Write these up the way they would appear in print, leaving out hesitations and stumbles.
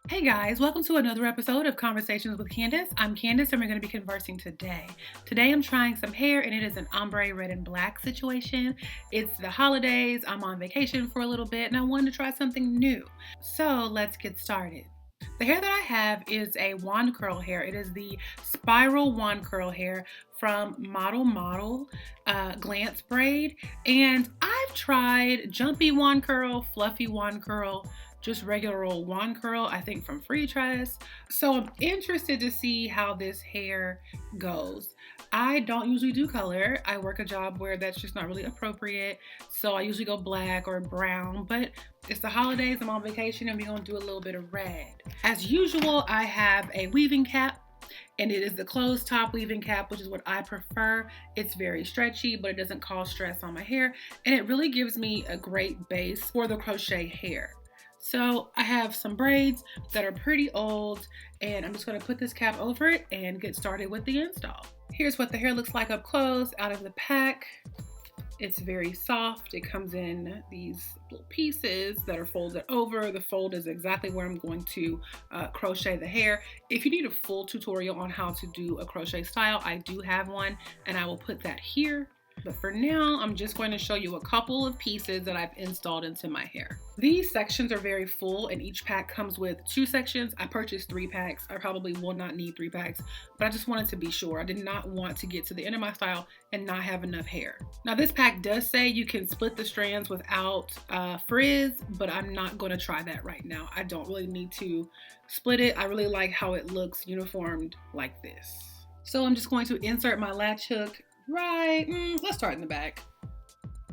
Hey guys, welcome to another episode of Conversations with Candace. I'm Candace and we're going to be conversing today. Today I'm trying some hair and it is an ombre red and black situation. It's the holidays, I'm on vacation for a little bit and I wanted to try something new. So let's get started. The hair that I have is a wand curl hair. It is the spiral wand curl hair from Model Glance Braid. And I've tried jumpy wand curl, fluffy wand curl, just regular old wand curl, I think from Free Tress. So I'm interested to see how this hair goes. I don't usually do color. I work a job where that's just not really appropriate. So I usually go black or brown, but it's the holidays, I'm on vacation, and we're gonna do a little bit of red. As usual, I have a weaving cap. And it is the closed top weaving cap, which is what I prefer. It's very stretchy, but it doesn't cause stress on my hair. And it really gives me a great base for the crochet hair. So I have some braids that are pretty old and I'm just going to put this cap over it and get started with the install. Here's what the hair looks like up close out of the pack. It's very soft. It comes in these little pieces that are folded over. The fold is exactly where I'm going to crochet the hair. If you need a full tutorial on how to do a crochet style, I do have one and I will put that here. But for now, I'm just going to show you a couple of pieces that I've installed into my hair. These sections are very full and each pack comes with 2 sections. I purchased 3 packs. I probably will not need 3 packs, but I just wanted to be sure. I did not want to get to the end of my style and not have enough hair. Now this pack does say you can split the strands without frizz, but I'm not going to try that right now. I don't really need to split it. I really like how it looks uniformed like this. So I'm just going to insert my latch hook let's start in the back.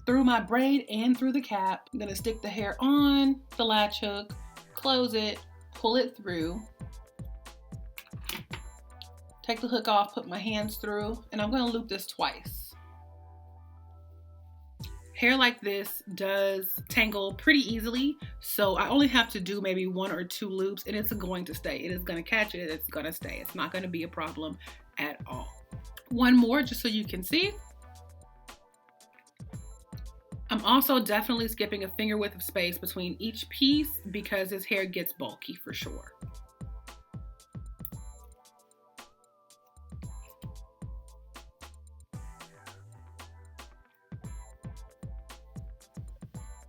Through my braid and through the cap, I'm gonna stick the hair on the latch hook, close it, pull it through, take the hook off, put my hands through, and I'm gonna loop this twice. Hair like this does tangle pretty easily, so I only have to do maybe 1 or 2 loops and it's going to stay. It is gonna catch it, it's gonna stay. It's not gonna be a problem at all. One more just so you can see. I'm also definitely skipping a finger width of space between each piece because this hair gets bulky for sure.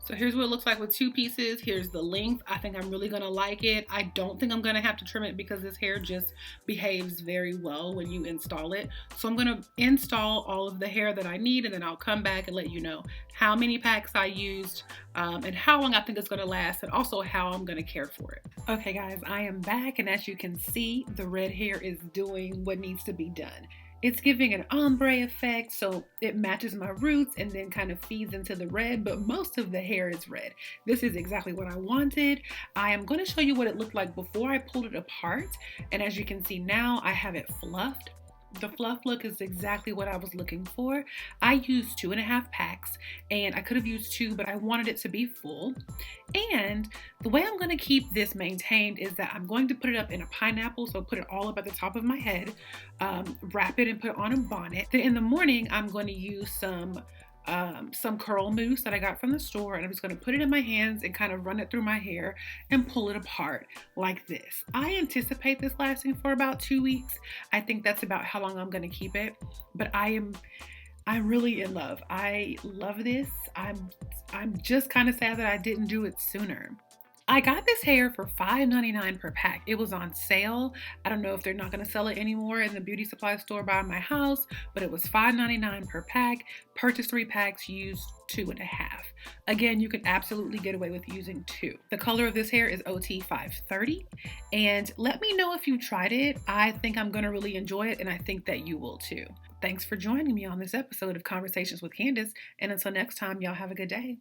So here's what it looks like with 2 pieces. Here's the length. I think I'm really gonna like it. I don't think I'm gonna have to trim it because this hair just behaves very well when you install it. So I'm gonna install all of the hair that I need and then I'll come back and let you know how many packs I used and how long I think it's gonna last and also how I'm gonna care for it. Okay guys, I am back and as you can see, the red hair is doing what needs to be done. It's giving an ombre effect, so it matches my roots and then kind of feeds into the red, but most of the hair is red. This is exactly what I wanted. I am going to show you what it looked like before I pulled it apart, and as you can see now, I have it fluffed. The fluff look is exactly what I was looking for. I used 2.5 packs and I could have used 2, but I wanted it to be full. And the way I'm going to keep this maintained is that I'm going to put it up in a pineapple, so put it all up at the top of my head, wrap it and put it on a bonnet. Then in the morning, I'm going to use some curl mousse that I got from the store and I'm just going to put it in my hands and kind of run it through my hair and pull it apart like this. I anticipate this lasting for about 2 weeks. I think that's about how long I'm going to keep it, but I'm really in love. I love this. I'm just kind of sad that I didn't do it sooner. I got this hair for $5.99 per pack. It was on sale. I don't know if they're not going to sell it anymore in the beauty supply store by my house, but it was $5.99 per pack. Purchased 3 packs, used 2.5. Again, you can absolutely get away with using 2. The color of this hair is OT530, and let me know if you tried it. I think I'm going to really enjoy it, and I think that you will too. Thanks for joining me on this episode of Conversations with Candace, and until next time, y'all have a good day.